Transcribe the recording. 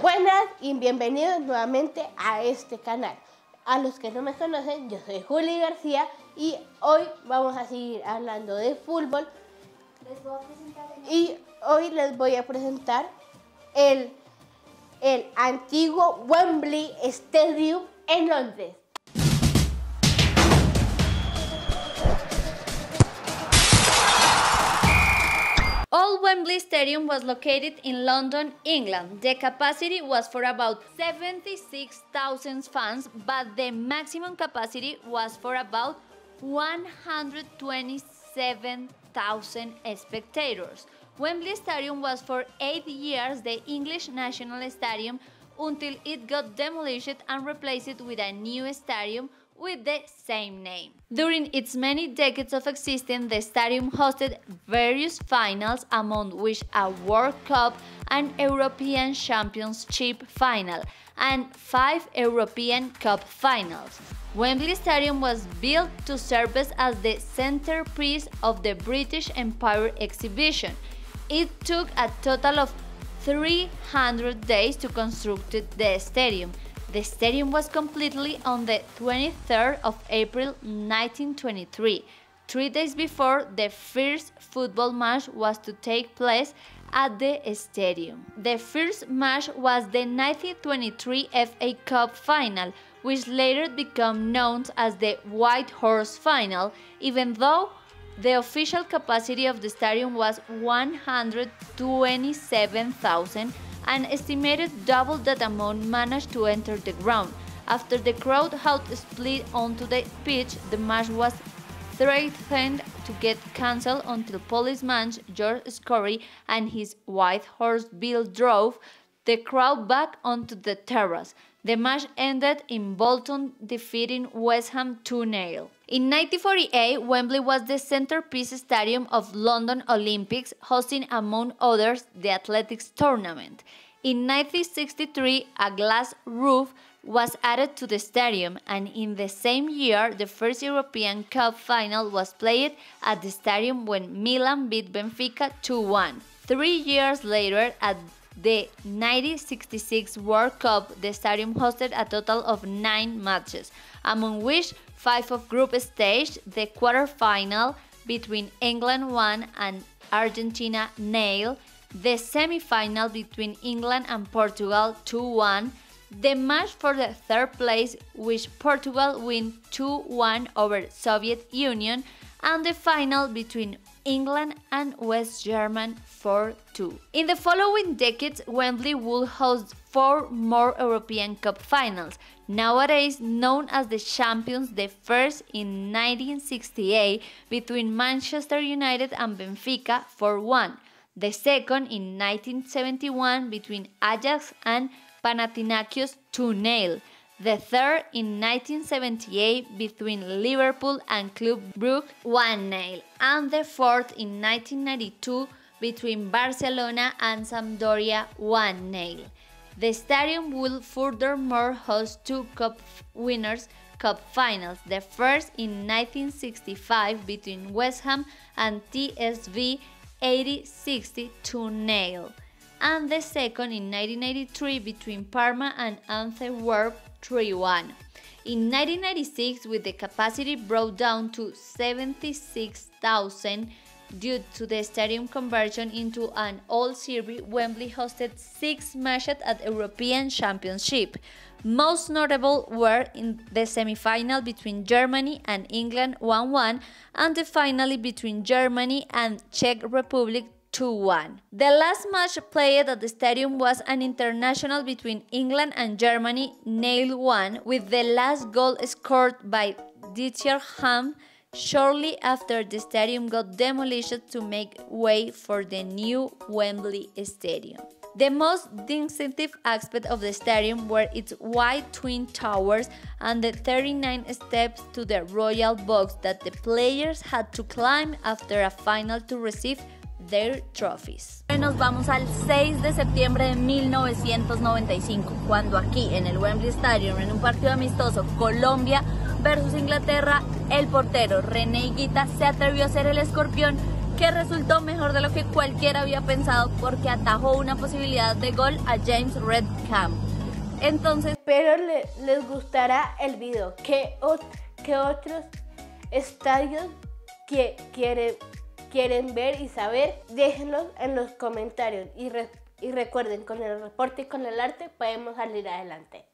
Buenas y bienvenidos nuevamente a este canal. A los que no me conocen, yo soy Dani García y hoy vamos a seguir hablando de fútbol. Y hoy les voy a presentar el antiguo Wembley Stadium en Londres. Old Wembley Stadium was located in London, England. The capacity was for about 76,000 fans, but the maximum capacity was for about 127,000 spectators. Wembley Stadium was for 8 years the English national stadium until it got demolished and replaced with a new stadium with the same name. During its many decades of existence, the stadium hosted various finals, among which a World Cup, an European Championship final, and 5 European Cup finals. Wembley Stadium was built to serve as the centerpiece of the British Empire exhibition. It took a total of 300 days to construct the stadium. The stadium was completed on the 23rd of April 1923, 3 days before the first football match was to take place at the stadium. The first match was the 1923 FA Cup final, which later became known as the White Horse Final, even though the official capacity of the stadium was 127,000, an estimated double that amount managed to enter the ground. After the crowd had split onto the pitch, the match was threatened to get cancelled until policeman George Scory and his white horse Bill drove the crowd back onto the terrace. The match ended in Bolton defeating West Ham 2-0. In 1948, Wembley was the centerpiece stadium of London Olympics, hosting among others the athletics tournament. In 1963, a glass roof was added to the stadium, and in the same year, the first European Cup final was played at the stadium when Milan beat Benfica 2-1. 3 years later, at the 1966 World Cup, the stadium hosted a total of 9 matches, among which 5 of group stage, the quarter-final between England 1 and Argentina 0, the semi-final between England and Portugal 2-1, the match for the third place, which Portugal win 2-1 over Soviet Union, and the final between England and West Germany 4-2. In the following decades, Wembley would host 4 more European Cup finals, nowadays known as the Champions, the first in 1968 between Manchester United and Benfica 4-1, the second in 1971 between Ajax and Panathinaikos 2-0, the third in 1978 between Liverpool and Club Brugge 1-0, and the fourth in 1992 between Barcelona and Sampdoria 1-0. The stadium will furthermore host 2 Cup Winners' Cup finals, the first in 1965 between West Ham and TSV 80-60 2-0, and the second in 1983 between Parma and Antwerp 3-1. In 1996, with the capacity brought down to 76,000 due to the stadium conversion into an old series, Wembley hosted 6 matches at European Championship. Most notable were in the semi-final between Germany and England 1-1 and the final between Germany and Czech Republic 2-1. The last match played at the stadium was an international between England and Germany 0-1, with the last goal scored by Dieter Ham shortly after the stadium got demolished to make way for the new Wembley Stadium. The most distinctive aspect of the stadium were its wide twin towers and the 39 steps to the royal box that the players had to climb after a final to receive their trophies. Nos vamos al 6 de septiembre de 1995, cuando aquí en el Wembley Stadium, en un partido amistoso Colombia versus Inglaterra, el portero René Higuita se atrevió a ser el escorpión que resultó mejor de lo que cualquiera había pensado porque atajó una posibilidad de gol a James Redknapp. Entonces, Pero les gustará el video. ¿Qué otros estadios quieren ver y saber? Déjenlos en los comentarios y recuerden, con el reporte y con el arte podemos salir adelante.